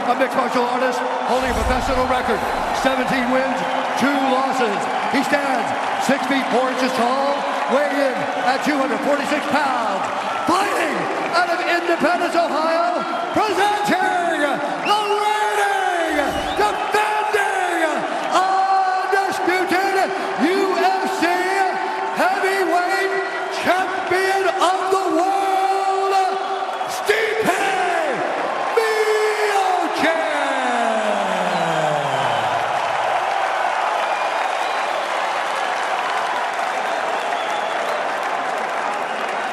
a mixed martial artist holding a professional record, 17 wins, 2 losses. He stands 6 feet 4 inches tall, weighing in at 246 pounds. Fighting out of Independence, Ohio, presenting the reigning, defending, undisputed UFC heavyweight champion of the world, Stipe Miocic!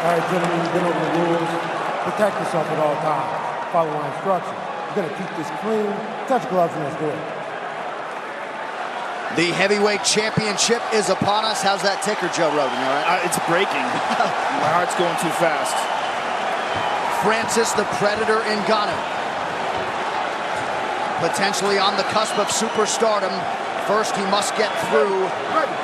All right, gentlemen, you've been over the rules. Protect yourself at all times. Follow my instructions. You're going to keep this clean. Touch gloves and let's do it. The heavyweight championship is upon us. How's that ticker, Joe Rogan? You all right? It's breaking. My heart's going too fast. Francis the Predator Ngannou, potentially on the cusp of superstardom. First, he must get through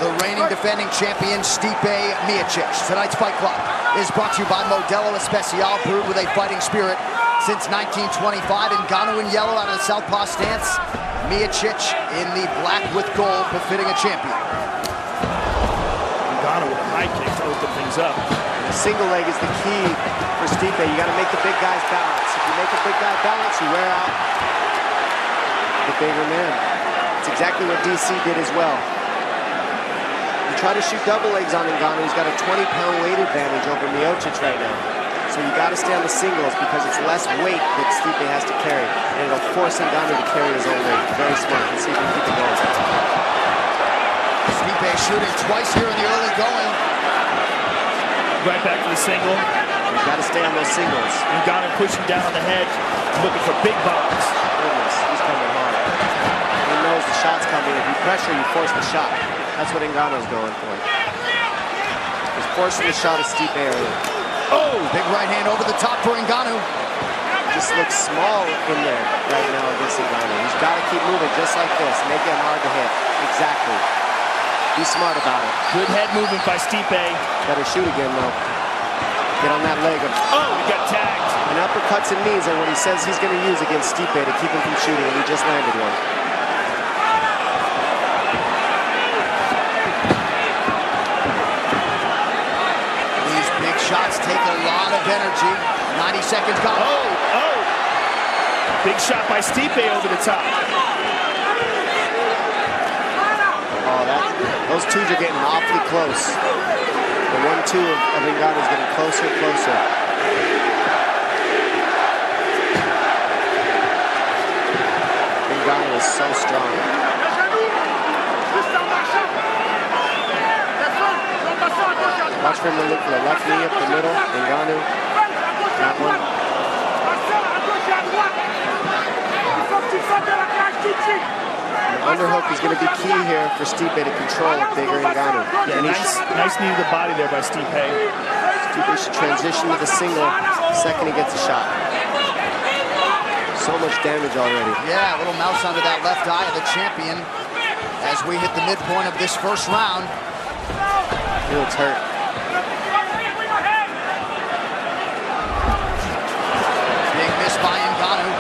the reigning defending champion, Stipe Miocic. Tonight's Fight Club is brought to you by Modelo Especial, brewed with a fighting spirit since 1925. Ngannou in yellow out of the southpaw stance. Miocic in the black with gold, befitting a champion. Ngannou with a high kick to open things up. The single leg is the key for Stipe. You got to make the big guys balance. If you make a big guy balance, you wear out the bigger man. It's exactly what DC did as well. You try to shoot double legs on Ngannou, he's got a 20-pound weight advantage over Miocic right now. So you got to stay on the singles because it's less weight that Stipe has to carry, and it'll force Ngannou to carry his own weight. Very smart. Let's see if we can keep it going. Stipe shooting twice here in the early going. Right back to the single. You got to stay on those singles. Ngannou pushing down on the head, looking for big bombs. Goodness, he's coming hard. He knows the shot's coming. If you pressure, you force the shot. That's what Ngannou's going for. He's forcing the shot of Stipe early. Oh, big right hand over the top for Ngannou. Just looks small in there right now against Ngannou. He's got to keep moving just like this. Make him hard to hit. Exactly. Be smart about it. Good head movement by Stipe. Better shoot again, though. Get on that leg. Oh, he got tagged. And uppercuts and knees are what he says he's going to use against Stipe to keep him from shooting, and he just landed one. These big shots take a lot of energy. 90 seconds gone. Oh! Big shot by Stipe over the top. Those twos are getting awfully close. The 1-2 of Ngannou is getting closer and closer. Ngannou is so strong. Watch for him to look for the left knee up the middle. Ngannou, that one. The underhook is going to be key here for Stipe to control bigger Ngannou. Yeah, nice knee to the body there by Stipe. Stipe should transition to the single the second he gets a shot. So much damage already. Yeah, a little mouse under that left eye of the champion as we hit the midpoint of this first round. He looks hurt. Big miss by Ngannou,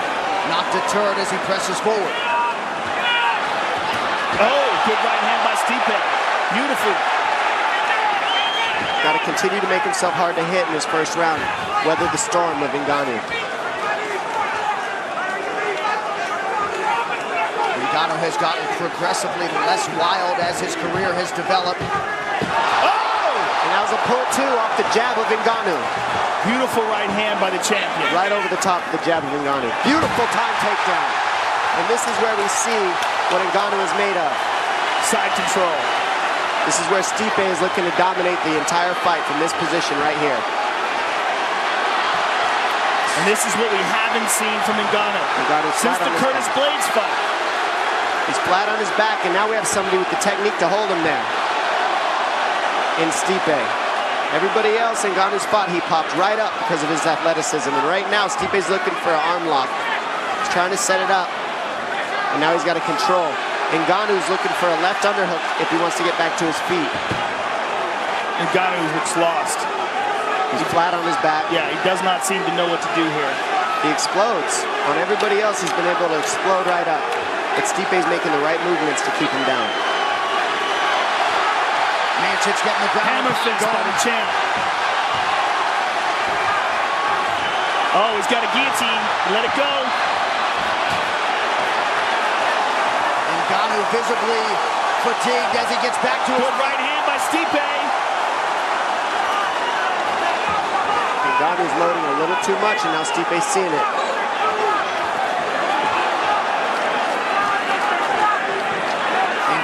not deterred as he presses forward. Oh, good right hand by Stipe. Beautiful. Got to continue to make himself hard to hit in his first round. Weather the storm of Ngannou. Ngannou has gotten progressively less wild as his career has developed. Oh! And that was a pull two off the jab of Ngannou. Beautiful right hand by the champion. Right over the top of the jab of Ngannou. Beautiful time takedown. And this is where we see what Ngannou is made of. Side control. This is where Stipe is looking to dominate the entire fight from this position right here. And this is what we haven't seen from Ngannou since the Curtis Blades fight. He's flat on his back, and now we have somebody with the technique to hold him there. In Stipe. Everybody else in Ngannou's spot, he popped right up because of his athleticism. And right now, Stipe's looking for an arm lock. He's trying to set it up. And now he's got to control. Ngannou's looking for a left underhook if he wants to get back to his feet. Ngannou looks lost. He's flat on his back. Yeah, he does not seem to know what to do here. He explodes. On everybody else, he's been able to explode right up. But Stipe's making the right movements to keep him down. Miocic getting the ground. Hammer fist by the champ. Oh, he's got a guillotine. Let it go. Ngannou visibly fatigued as he gets back to his Good right hand by Stipe. Ngannou's loading a little too much, and now Stipe's seeing it.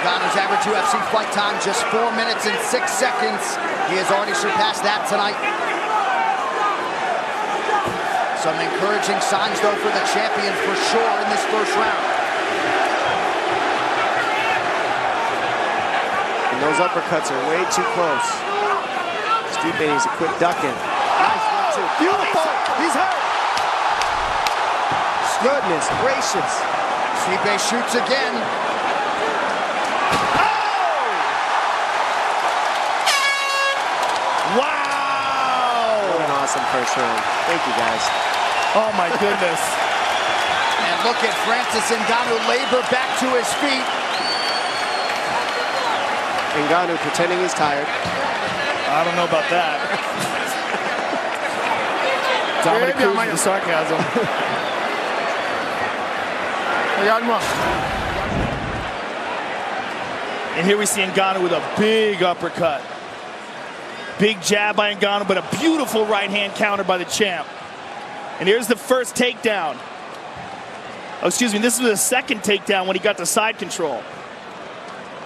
Ngannou's average UFC fight time just 4 minutes and 6 seconds. He has already surpassed that tonight. Some encouraging signs, though, for the champion for sure in this first round. And those uppercuts are way too close. Stipe needs a quick ducking. Nice one, too. Beautiful! He's hurt! Goodness gracious. Stipe shoots again. Wow! What an awesome first round. Thank you, guys. Oh, my goodness. And look at Francis Ngannou labor back to his feet. Ngannou pretending he's tired. I don't know about that. Dominic Cruz with the sarcasm. And here we see Ngannou with a big uppercut. Big jab by Ngannou, but a beautiful right hand counter by the champ. And here's the first takedown. Oh, excuse me, this was the second takedown when he got the side control.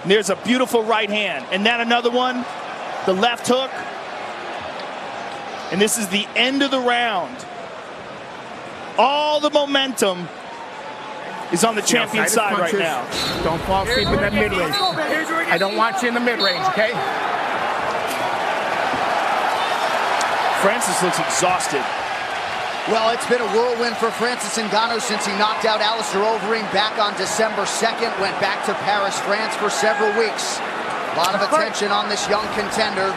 And there's a beautiful right hand. And then another one, the left hook. And this is the end of the round. All the momentum is on the champion side right now. Don't fall asleep in that mid-range. I don't want you in the mid-range, okay? Francis looks exhausted. Well, it's been a whirlwind for Francis Ngannou since he knocked out Alistair Overeem back on December 2nd, went back to Paris, France for several weeks. A lot of attention on this young contender.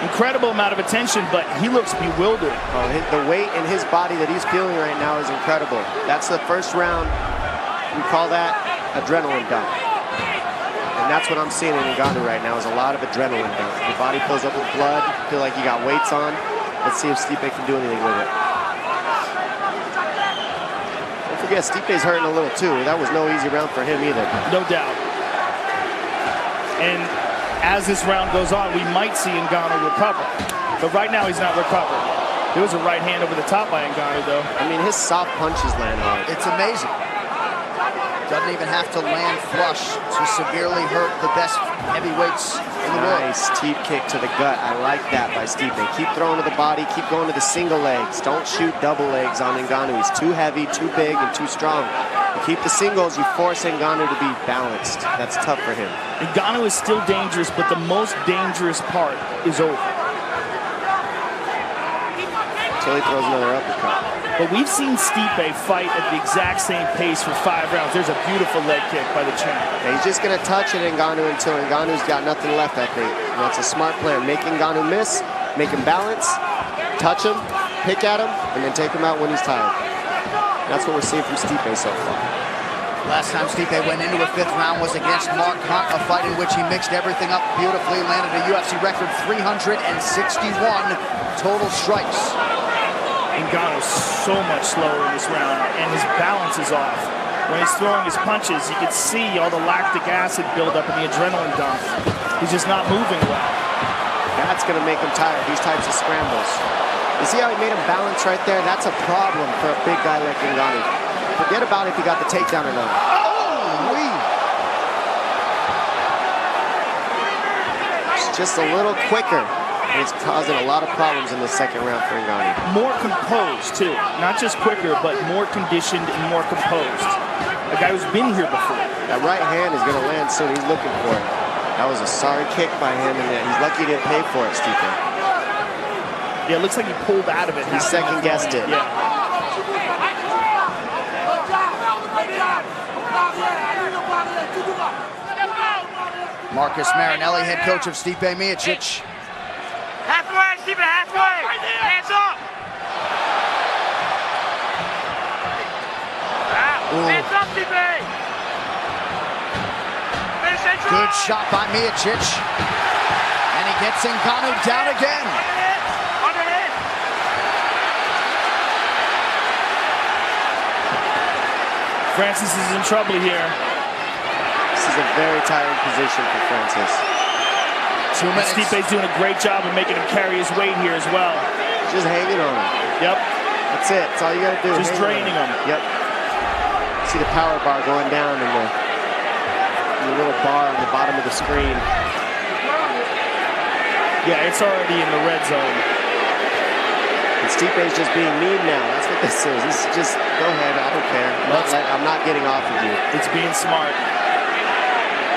Incredible amount of attention, but he looks bewildered. Oh, the weight in his body that he's feeling right now is incredible. That's the first round. We call that adrenaline dump. And that's what I'm seeing in Ngannou right now is a lot of adrenaline dump. Your body fills up with blood, feel like you got weights on. Let's see if Stipe can do anything with it. Don't forget, Stipe's hurting a little too. That was no easy round for him either. No doubt. And as this round goes on, we might see Ngannou recover. But right now, he's not recovering. There was a right hand over the top by Ngannou, though. I mean, his soft punches land hard. It's amazing. Doesn't even have to land flush to severely hurt the best heavyweights in the world. Nice teep kick to the gut. I like that by Stipe. Keep throwing to the body. Keep going to the single legs. Don't shoot double legs on Ngannou. He's too heavy, too big, and too strong. You keep the singles, you force Ngannou to be balanced. That's tough for him. Ngannou is still dangerous, but the most dangerous part is over. Until he throws another uppercut. But we've seen Stipe fight at the exact same pace for 5 rounds. There's a beautiful leg kick by the champ. Yeah, he's just going to touch at Ngannou until Ngannou's got nothing left, I think. And that's a smart plan. Make Ngannou miss, make him balance, touch him, pick at him, and then take him out when he's tired. That's what we're seeing from Stipe so far. Last time Stipe went into a 5th round was against Mark Hunt, a fight in which he mixed everything up beautifully, landed a UFC record 361 total strikes. Ngannou's so much slower in this round, and his balance is off. When he's throwing his punches, you can see all the lactic acid buildup in the adrenaline dump. He's just not moving well. That's going to make him tired, these types of scrambles. You see how he made him balance right there? That's a problem for a big guy like Ngannou. Forget about if he got the takedown or not. Oh, It's just a little quicker. It's causing a lot of problems in the 2nd round for Ngannou. More composed, too. Not just quicker, but more conditioned and more composed. A guy who's been here before. That right hand is going to land soon. He's looking for it. That was a sorry kick by him, and he's lucky he didn't pay for it, Stipe. Yeah, it looks like he pulled out of it. He second-guessed it. Yeah. Marcus Marinelli, head coach of Stipe Miocic. Halfway, Stipe, halfway! Hands up! Good shot by Miocic. And he gets Ngannou down again. Francis is in trouble here. This is a very tiring position for Francis. 2 minutes. Stipe's doing a great job of making him carry his weight here as well. Just hanging on him. Yep. That's it. That's all you got to do. Just draining him. Yep. See the power bar going down in the little bar on the bottom of the screen. Yeah, it's already in the red zone. And Stipe's just being mean now. That's what this is. This is just, go ahead, I don't care. I'm not getting off of you. It's being smart.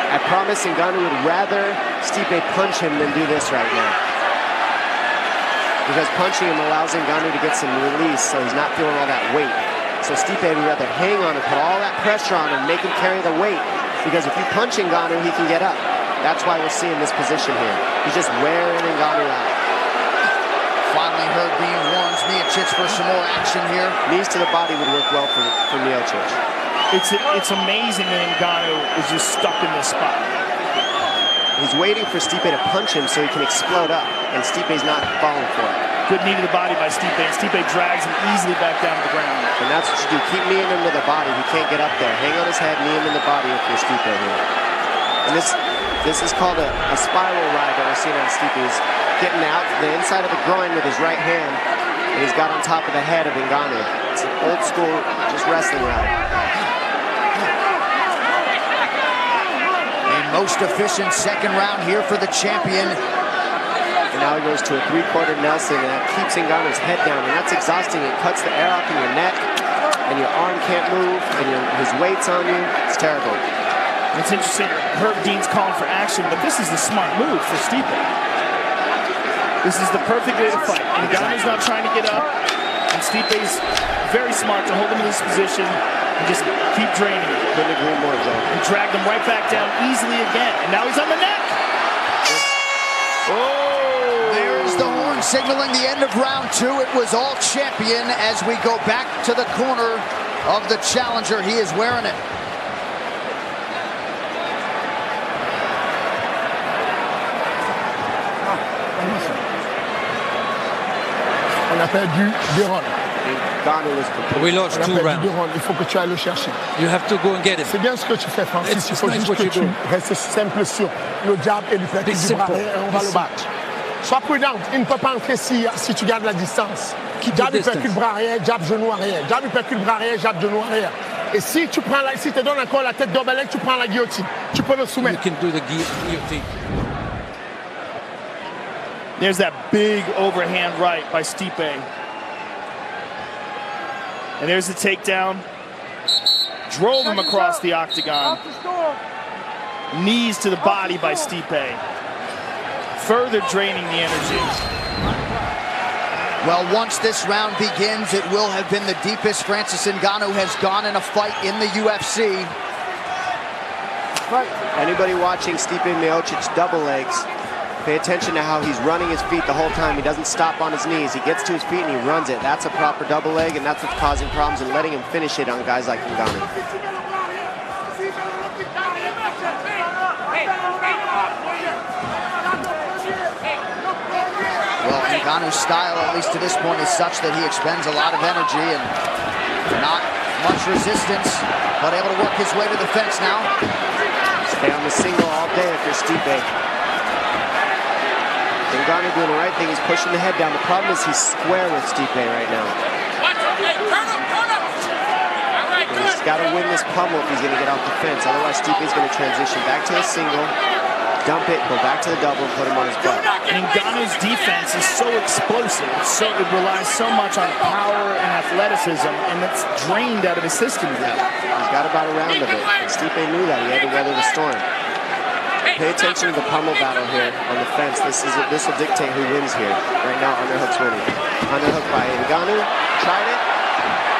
I promise Ngannou would rather Stipe punch him than do this right now. Because punching him allows Ngannou to get some release, so he's not feeling all that weight. So Stipe would rather hang on and put all that pressure on him, make him carry the weight. Because if you punch Ngannou, he can get up. That's why we're seeing this position here. He's just wearing Ngannou out. Finally heard being warns Miocic for some more action here. Knees to the body would work well for Miocic. It's amazing that Ngannou is just stuck in this spot. He's waiting for Stipe to punch him so he can explode up, and Stipe's not falling for it. Good knee to the body by Stipe, and Stipe drags him easily back down to the ground. And that's what you do. Keep kneeing him to the body. He can't get up there. Hang on his head, knee him in the body if you're Stipe here. And this is called a spiral ride that we're seeing on Stipe. He's getting out the inside of the groin with his right hand, and he's got on top of the head of Ngannou. It's an old school, just wrestling ride. A most efficient second round here for the champion. And now he goes to a three-quarter Nelson, and that keeps Ngannou's head down, and that's exhausting. It cuts the air off in your neck, and your arm can't move, and his weight's on you. It's terrible. It's interesting, Herb Dean's calling for action, but this is the smart move for Stipe. This is the perfect way to fight. Ngannou's not trying to get up, and Stipe's very smart to hold him in this position and just keep draining him. Couldn't agree more, Joe. And drag him right back down easily again, and now he's on the neck! Oh! There's the horn signaling the end of round 2. It was all champion as we go back to the corner of the challenger. He is wearing it. On a perdu 2 rounds. We lost 2 rounds. Il faut que tu ailles le chercher. You have to go and get him. C'est bien ce que tu fais, Francis. Il faut nice juste what que you tu do. restes simple sur le jab et lui percute du bras arrière et on va le battre. Sois prudent. Il ne peut pas entrer si tu gardes la distance. Jab, il percute bras arrière, jab, genou arrière. Jab, il percute bras arrière, jab, genou arrière. Et si tu prends si te donnes encore la tête d'Orbelec, tu prends la guillotine. Tu peux le soumettre. You can do the guillotine. There's that big overhand right by Stipe. And there's the takedown. Drove him across the octagon. Knees to the body by Stipe. Further draining the energy. Well, once this round begins, it will have been the deepest Francis Ngannou has gone in a fight in the UFC. Anybody watching Stipe Miocic double legs, pay attention to how he's running his feet the whole time. He doesn't stop on his knees. He gets to his feet and he runs it. That's a proper double leg, and that's what's causing problems and letting him finish it on guys like Ngannou. Well, Ngannou's style, at least to this point, is such that he expends a lot of energy and not much resistance, but able to work his way to the fence now. Stay on the single all day if you're Stipe. Ngannou doing the right thing. He's pushing the head down. The problem is he's square with Stipe right now. He's got to win this pummel if he's going to get off the fence. Otherwise, Stipe's going to transition back to the single, dump it, go back to the double, and put him on his butt. And Ngannou's defense is so explosive. It relies so much on power and athleticism, and it's drained out of his system now. He's got about a round of it. And Stipe knew that. He had to weather the storm. Pay attention to the pummel battle here on the fence. This will dictate who wins here. Right now, underhook's winning. Underhook by Ngannou. Tried it.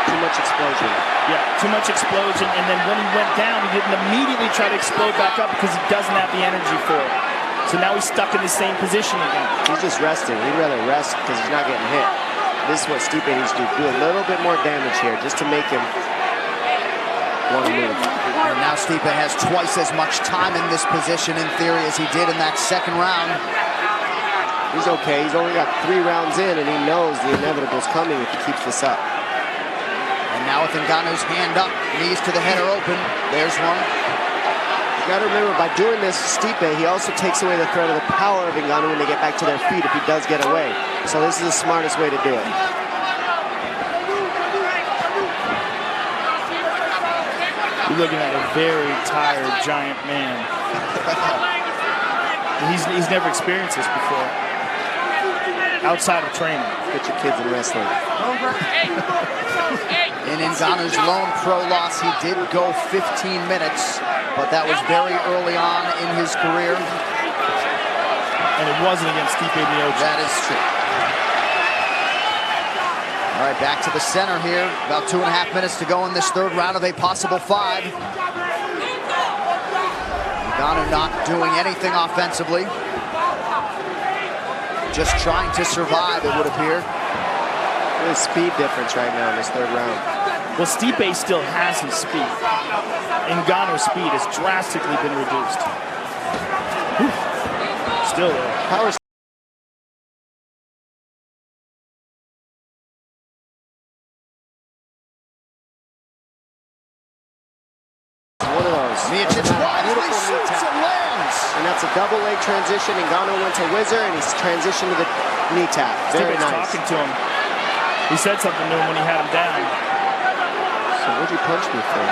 Too much explosion. Yeah, too much explosion. And then when he went down, he didn't immediately try to explode back up because he doesn't have the energy for it. So now he's stuck in the same position again. He's just resting. He'd rather rest because he's not getting hit. This is what Stipe needs to do. Do a little bit more damage here just to make him want to move. And now Stipe has twice as much time in this position, in theory, as he did in that second round. He's okay. He's only got 3 rounds in, and he knows the inevitable is coming if he keeps this up. And now with Ngannou's hand up, knees to the head are open. There's one. You got to remember, by doing this, Stipe, he also takes away the threat of the power of Ngannou when they get back to their feet if he does get away. So this is the smartest way to do it. You're looking at a very tired giant man. He's never experienced this before. Outside of training. Get your kids in wrestling. In Ngannou's lone pro loss, he did go 15 minutes, but that was very early on in his career. And it wasn't against Stipe Miocic. That is true. All right, back to the center here. About 2.5 minutes to go in this third round of a possible 5. Ngannou not doing anything offensively. Just trying to survive, it would appear. There's speed difference right now in this third round. Well, Stipe still has his speed. Ngannou's speed has drastically been reduced. Whew. Still there. Power. One of those. Miocic wisely shoots and lands. And that's a double leg transition. Ngannou went to whizzer, and he's transitioned to the knee tap. Very Stipe's nice. talking to him. He said something to him when he had him down. So what'd you punch me for?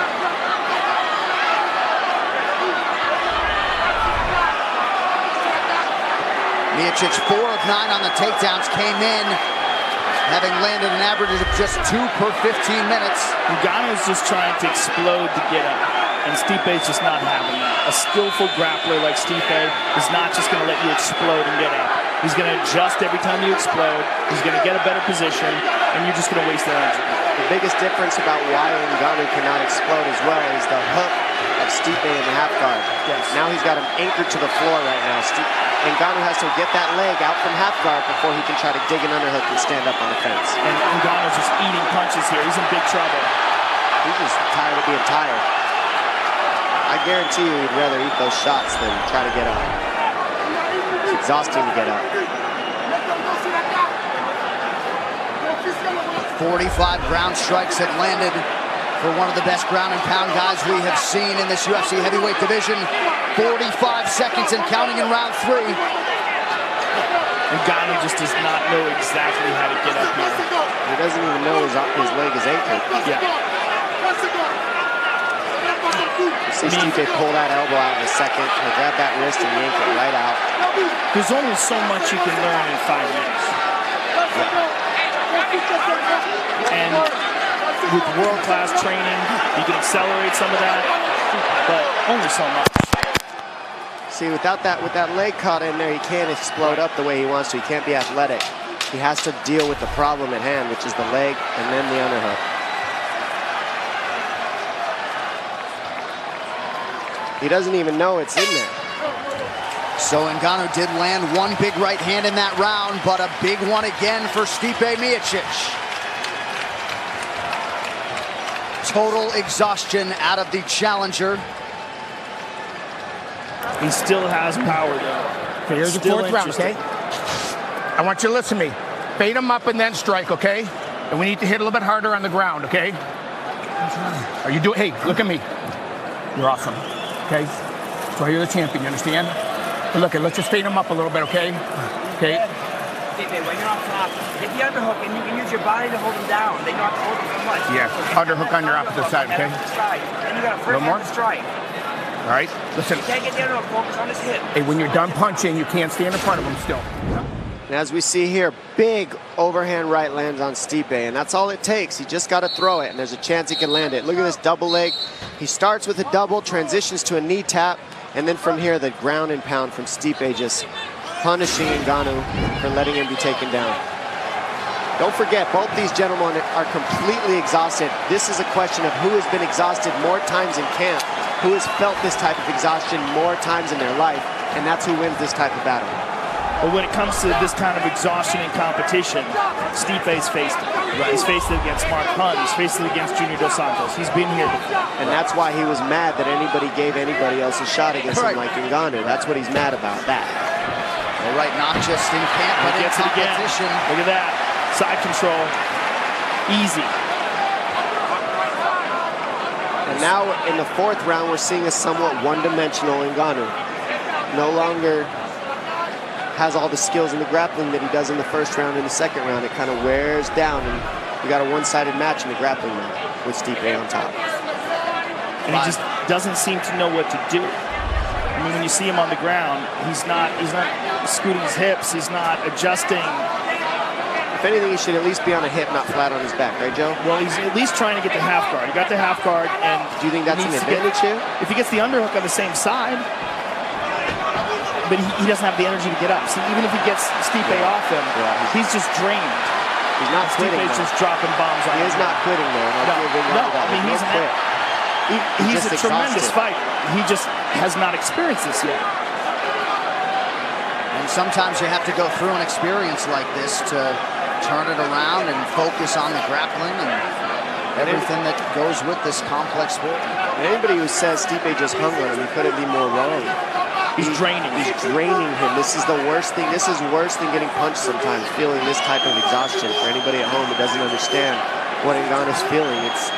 Miocic, 4 of 9 on the takedowns, came in, having landed an average of just 2 per 15 minutes. Ngannou's just trying to explode to get up, and Stipe's just not having that. A skillful grappler like Stipe is not just going to let you explode and get up. He's going to adjust every time you explode. He's going to get a better position, and you're just going to waste their energy. The biggest difference about why Ngannou cannot explode as well is the hook of Stipe in the half guard. Yes. Now he's got him anchored to the floor right now. Ngannou has to get that leg out from half guard before he can try to dig an underhook and stand up on the fence. And Ngannou's just eating punches here. He's in big trouble. He's just tired of being tired. I guarantee you he'd rather eat those shots than try to get up. It's exhausting to get up. 45 ground strikes had landed for one of the best ground and pound guys we have seen in this UFC heavyweight division. 45 seconds and counting in round 3. Ngannou just does not know exactly how to get up here. He doesn't even know his leg is anchored. Yeah. You see Stipe pull that elbow out in a second. He'll grab that wrist and yank it right out. There's only so much you can learn in 5 minutes. And with world-class training, you can accelerate some of that, but only so much. See, with that leg caught in there, he can't explode up the way he wants to. He can't be athletic. He has to deal with the problem at hand, which is the leg and then the underhook. He doesn't even know it's in there. So Ngannou did land one big right hand in that round, but a big one again for Stipe Miocic. Total exhaustion out of the challenger. He still has power, though. Okay, here's the fourth round, okay? I want you to listen to me. Fade him up and then strike, okay? And we need to hit a little bit harder on the ground, okay? Are you doing? Hey, look at me. You're awesome, okay? So you're the champion, you understand? But look, let's just fade him up a little bit, okay? Okay? When you're on top, hit the underhook and you can use your body to hold him down. They don't have to hold him so much. Yeah, underhook on your opposite side, okay? Then you got a first hand to strike. All right, listen. You can't get the underhook, focus on his hip. Hey, when you're done punching, you can't stand in front of him still. And as we see here, big overhand right lands on Stipe, and that's all it takes. He just got to throw it, and there's a chance he can land it. Look at this double leg. He starts with a double, transitions to a knee tap, and then from here, the ground and pound from Stipe, just punishing Ngannou for letting him be taken down. Don't forget, both these gentlemen are completely exhausted. This is a question of who has been exhausted more times in camp, who has felt this type of exhaustion more times in their life, and that's who wins this type of battle. But when it comes to this kind of exhaustion in competition, Stipe's faced it. Right. He's faced it against Mark Hunt. He's faced it against Junior Dos Santos. He's been here before. And that's why he was mad that anybody gave anybody else a shot against him like Ngannou. That's what he's mad about, that. All right, not just in camp, but in competition. Look at that. Side control. Easy. And now in the 4th round, we're seeing a somewhat one-dimensional Ngannou. No longer has all the skills in the grappling that he does in the 1st round and the 2nd round. It kind of wears down, and you got a one-sided match in the grappling now with Stipe on top. And he just doesn't seem to know what to do. I mean, when you see him on the ground, he's not scooting his hips. He's not adjusting. If anything, he should at least be on a hip, not flat on his back, right, Joe? Well, he's at least trying to get the half guard. He got the half guard, and do you think that's an advantage here? If he gets the underhook on the same side, but he doesn't have the energy to get up. See, even if he gets Stipe off him, he's just drained. He's not quitting. Stipe's just dropping bombs on him. He is not quitting, though. No, I mean, he's a tremendous fighter. He just has not experienced this yet. And sometimes you have to go through an experience like this to turn it around and focus on the grappling and everything that goes with this complex sport. Anybody who says Stipe just hung on him, he couldn't be more wrong. He's draining. He's draining him. This is the worst thing. This is worse than getting punched sometimes, feeling this type of exhaustion. For anybody at home who doesn't understand what Ngannou's feeling, it's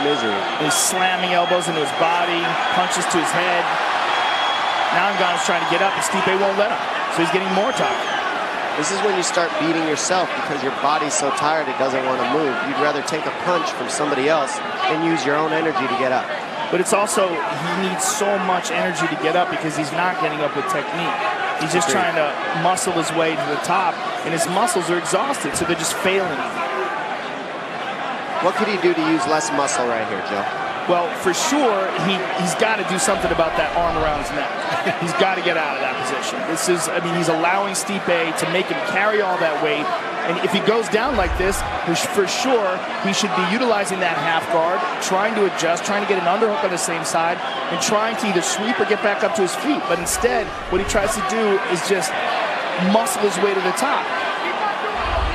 misery. He's slamming elbows into his body, punches to his head. Now Ngannou's trying to get up, and Stipe won't let him. So he's getting more tired. This is when you start beating yourself because your body's so tired it doesn't want to move. You'd rather take a punch from somebody else and use your own energy to get up. But it's also, he needs so much energy to get up because he's not getting up with technique. He's just trying to muscle his way to the top, and his muscles are exhausted, so they're just failing him. What could he do to use less muscle right here, Joe? Well, for sure, he's got to do something about that arm around his neck. He's got to get out of that position. This is, I mean, he's allowing Stipe to make him carry all that weight. And if he goes down like this, for sure, he should be utilizing that half guard, trying to adjust, trying to get an underhook on the same side, and trying to either sweep or get back up to his feet. But instead, what he tries to do is just muscle his way to the top.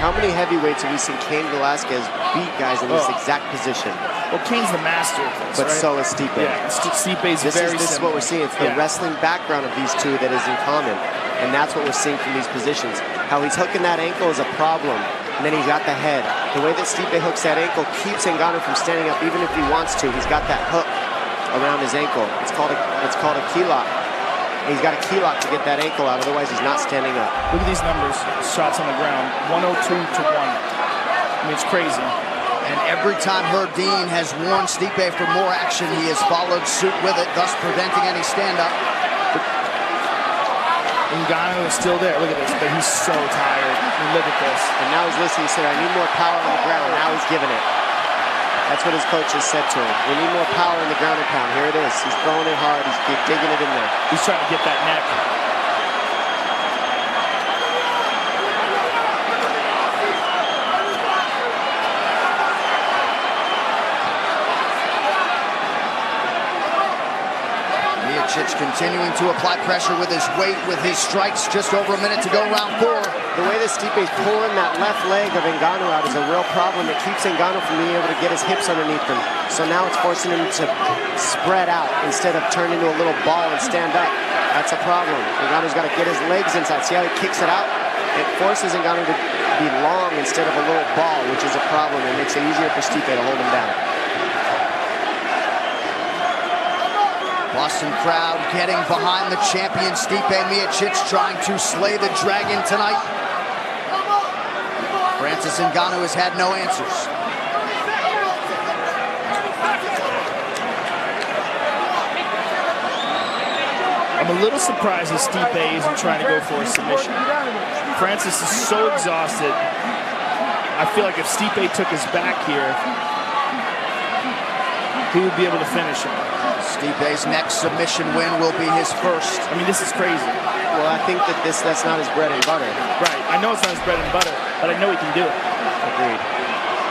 How many heavyweights have we seen Cain Velasquez beat guys in this exact position? Well, Cain's the master of this, but so is Stipe. Yeah, Stipe's this is what we're seeing. It's the wrestling background of these two that is in common. And that's what we're seeing from these positions. How he's hooking that ankle is a problem. And then he's got the head. The way that Stipe hooks that ankle keeps Ngannou from standing up, even if he wants to. He's got that hook around his ankle. It's called a key lock. And he's got a key lock to get that ankle out, otherwise he's not standing up. Look at these numbers, shots on the ground, 102 to 1. I mean, it's crazy. And every time Herb Dean has warned Stipe for more action, he has followed suit with it, thus preventing any stand-up. Ngannou is still there. Look at this, but he's so tired. I mean, look at this. And now he's listening. He said, I need more power on the ground. Now he's giving it. That's what his coach has said to him. We need more power in the ground and pound. Here it is. He's throwing it hard. He's digging it in there. He's trying to get that neck. Miocic continuing to apply pressure with his weight, with his strikes. Just over a minute to go, round 4. The way that Stipe's pulling that left leg of Ngannou out is a real problem. It keeps Ngannou from being able to get his hips underneath him. So now it's forcing him to spread out instead of turn into a little ball and stand up. That's a problem. Ngannou's got to get his legs inside. See how he kicks it out? It forces Ngannou to be long instead of a little ball, which is a problem. It makes it easier for Stipe to hold him down. Boston crowd getting behind the champion Stipe Miocic, trying to slay the dragon tonight. Francis Ngannou has had no answers. I'm a little surprised that Stipe isn't trying to go for a submission. Francis is so exhausted. I feel like if Stipe took his back here, he would be able to finish him. Stipe's next submission win will be his first. I mean, this is crazy. Well, I think that that's not his bread and butter. Right. I know it's not his bread and butter, but I know he can do it. Agreed.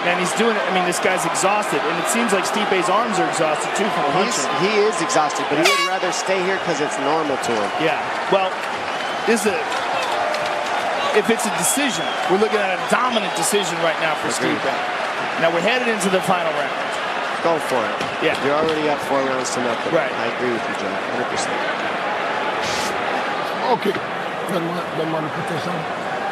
And he's doing it. I mean, this guy's exhausted, and it seems like Stipe's arms are exhausted too from punching. He is exhausted, but he would rather stay here because it's normal to him. Yeah. Well, this is if it's a decision. We're looking at a dominant decision right now for Stipe. Now we're headed into the final round. Go for it. Yeah. You're already up 4 rounds to nothing. Right. I agree with you, Joe. 100%. OK. Donne-moi le protection.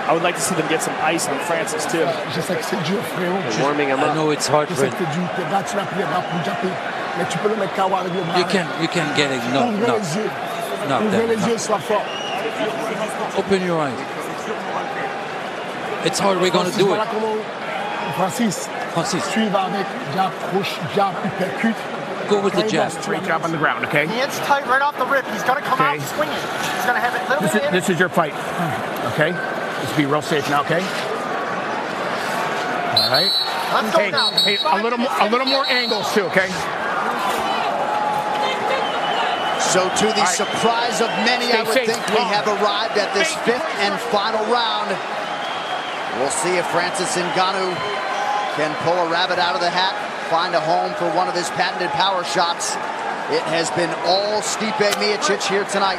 I would like to see them get some ice on Francis, too. Je sais que c'est dur, frérot. Warming him I up. know it's hard Je for sais him. que c'est dur. T'es là, tu l'as pris les bras pour japper. Mais tu peux le mettre KO avec le bras. You can get it. No, Ouvrez no. les yeux. No, Ouvrez les no. yeux, sois fort. Open your eyes. It's hard. We're going to do it. Voilà comment Francis. Francis, Suivre avec jab, croche, jab, uppercut. go with the jab. Straight jab on the ground, okay? Hands tight right off the rip. He's going to come out swinging. He's going to have a little bit of This is your fight, okay? Let's be real safe now, okay? All right. Let's go Hey, now. hey, a little more angles too, okay? So to the right. surprise of many, I would Stay think safe. we have arrived at this 5th and final round. We'll see if Francis Ngannou can pull a rabbit out of the hat, find a home for one of his patented power shots. It has been all Stipe Miocic here tonight.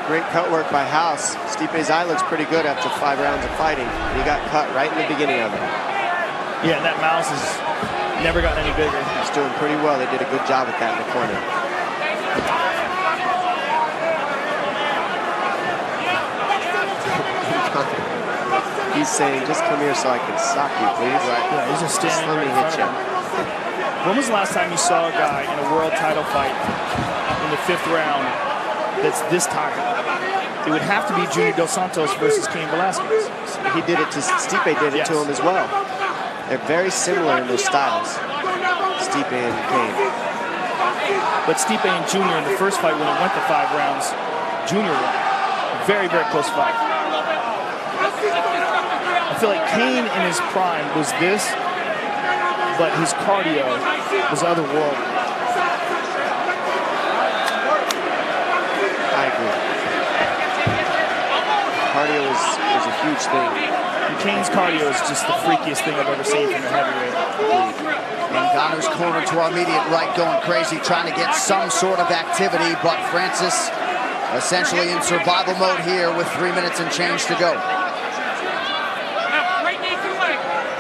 Great cut work by House. Stipe's eye looks pretty good after 5 rounds of fighting. He got cut right in the beginning of it. Yeah, and that mouse has never gotten any bigger. He's doing pretty well. They did a good job with that in the corner. He's saying, just come here so I can sock you, please. Right. Yeah, he's just standing let right me in hit front you. of him. When was the last time you saw a guy in a world title fight in the 5th round that's this tired? It would have to be Junior Dos Santos versus Cain Velasquez. He did it to Stipe, did it to him as well. They're very similar in their styles, Stipe and Cain. But Stipe and Junior in the first fight, when it went to 5 rounds, Junior won. Very, very close fight. I feel like Cain in his prime was this, but his cardio was otherworldly. I agree. Cardio is a huge thing. And Cain's cardio is just the freakiest thing I've ever seen from a heavyweight. Ngannou's corner to our immediate right going crazy, trying to get some sort of activity, but Francis essentially in survival mode here with 3 minutes and change to go.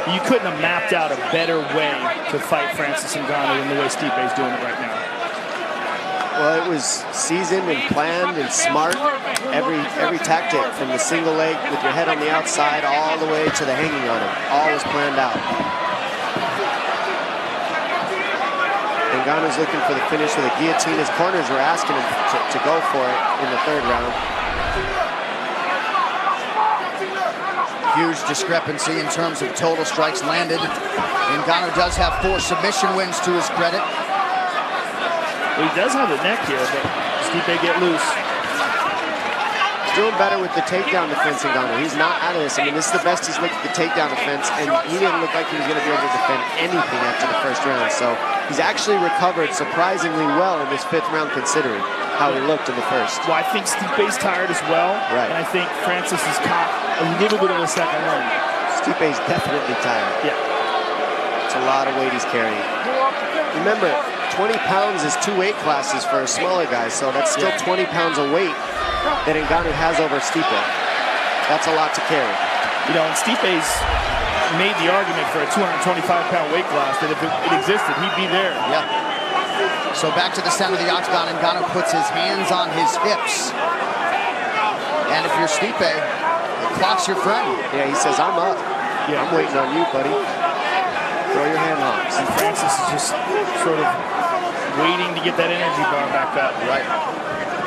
You couldn't have mapped out a better way to fight Francis Ngannou than the way Stipe's doing it right now. Well, it was seasoned and planned and smart. Every tactic, from the single leg with your head on the outside all the way to the hanging on him, all was planned out. Ngannou's looking for the finish with a guillotine. His corners were asking him to go for it in the 3rd round. Huge discrepancy in terms of total strikes landed. Ngannou does have 4 submission wins to his credit. Well, he does have the neck here, but Stipe get loose. He's doing better with the takedown defense, Ngannou. He's not out of this. I mean, this is the best he's looked at the takedown defense, and he didn't look like he was going to be able to defend anything after the 1st round. So he's actually recovered surprisingly well in this 5th round, considering how he looked in the 1st. Well, I think Stipe's tired as well, right. And I think Francis has caught a little bit of a second wind. Stipe's definitely tired. Yeah. It's a lot of weight he's carrying. Remember, 20 pounds is 2 weight classes for a smaller guy, so that's still 20 pounds of weight that Ngannou has over Stipe. That's a lot to carry. You know, and Stipe's made the argument for a 225-pound weight class that if it existed, he'd be there. Yeah. So back to the center of the octagon, Ngannou puts his hands on his hips. And if you're Stipe, the clock's your friend. Yeah, he says, I'm up. Yeah. I'm waiting on you, buddy. Throw your hand hops. And Francis is just sort of waiting to get that energy bar back up. Right.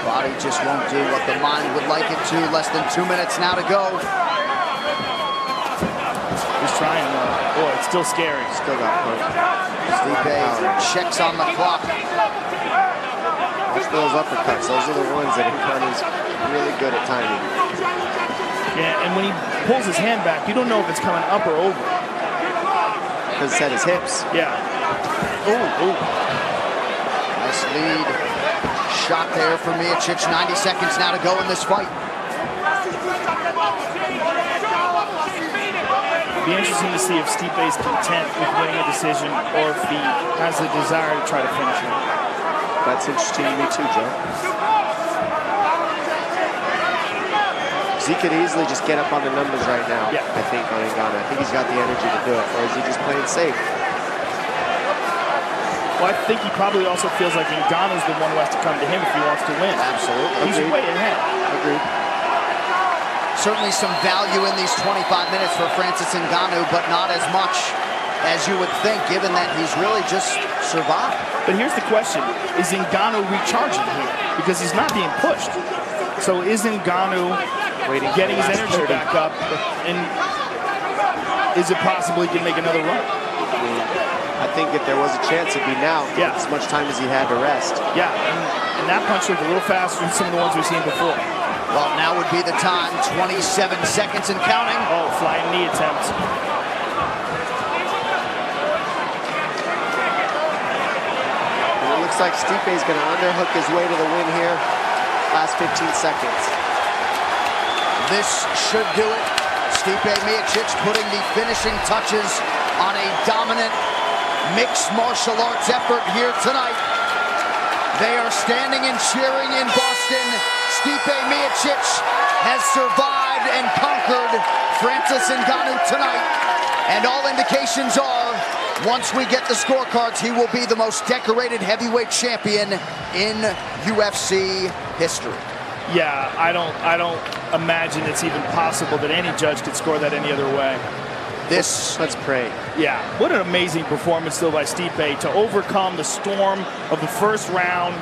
Body just won't do what the mind would like it to. Less than 2 minutes now to go. He's trying though. Boy, it's still scary. Still got pumped. Stipe checks on the clock. Watch those uppercuts. Those are the ones that Ngannou's really good at timing. Yeah, and when he pulls his hand back, you don't know if it's coming up or over. Because it's at his hips. Yeah. Ooh. Nice lead shot there for Miocic. 90 seconds now to go in this fight. It'd be interesting to see if Stipe's content with winning a decision or if he has the desire to try to finish it. That's interesting to me too, Joe. Because he could easily just get up on the numbers right now, I think, on Ngannou. I think he's got the energy to do it. Or is he just playing safe? Well, I think he probably also feels like Ngannou's the one who has to come to him if he wants to win. Absolutely. He's way ahead. Agreed. Certainly some value in these 25 minutes for Francis Ngannou, but not as much as you would think, given that he's really just survived. But here's the question. Is Ngannou recharging here? Because he's not being pushed. So is Ngannou getting his energy back up? And is it possible he can make another run? I think if there was a chance, it'd be now. Yeah. As much time as he had to rest. Yeah, and that punch looked a little faster than some of the ones we've seen before. Well, now would be the time. 27 seconds and counting. Oh, flying knee attempt. And it looks like Stipe's going to underhook his way to the win here. Last 15 seconds. This should do it. Stipe Miocic putting the finishing touches on a dominant mixed martial arts effort here tonight. They are standing and cheering in Boston. Stipe Miocic has survived and conquered Francis Ngannou tonight. And all indications are, once we get the scorecards, he will be the most decorated heavyweight champion in UFC history. Yeah, I don't imagine it's even possible that any judge could score that any other way. Let's pray. Yeah, what an amazing performance still by Stipe to overcome the storm of the first round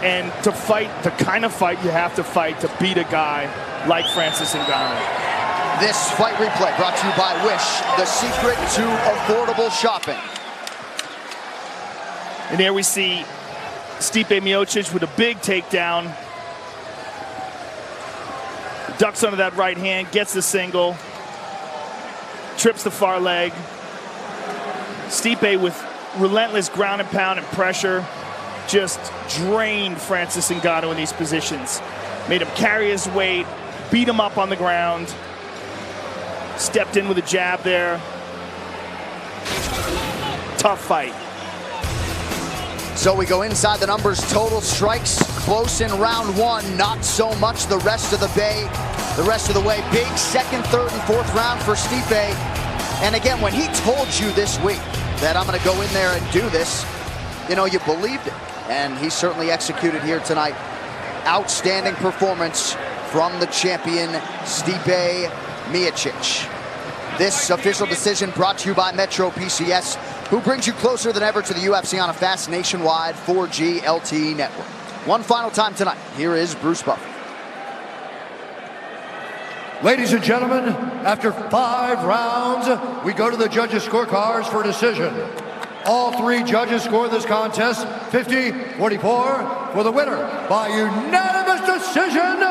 and to fight the kind of fight you have to fight to beat a guy like Francis Ngannou. This fight replay brought to you by Wish, the secret to affordable shopping. And here we see Stipe Miocic with a big takedown. Ducks under that right hand, gets the single. Trips the far leg. Stipe with relentless ground and pound and pressure just drained Francis Ngannou in these positions. Made him carry his weight, beat him up on the ground. Stepped in with a jab there. Tough fight. So we go inside the numbers. Total strikes close in round one. Not so much the rest of the way. Big second, third, and fourth round for Stipe. And again, when he told you this week that I'm going to go in there and do this, you know, you believed it. And he certainly executed here tonight. Outstanding performance from the champion, Stipe Miocic. This official decision brought to you by Metro PCS, who brings you closer than ever to the UFC on a fast nationwide 4G LTE network. One final time tonight, here is Bruce Buffer. Ladies and gentlemen, after 5 rounds, we go to the judges' scorecards for decision. All 3 judges scored this contest 50-44 for the winner by unanimous decision,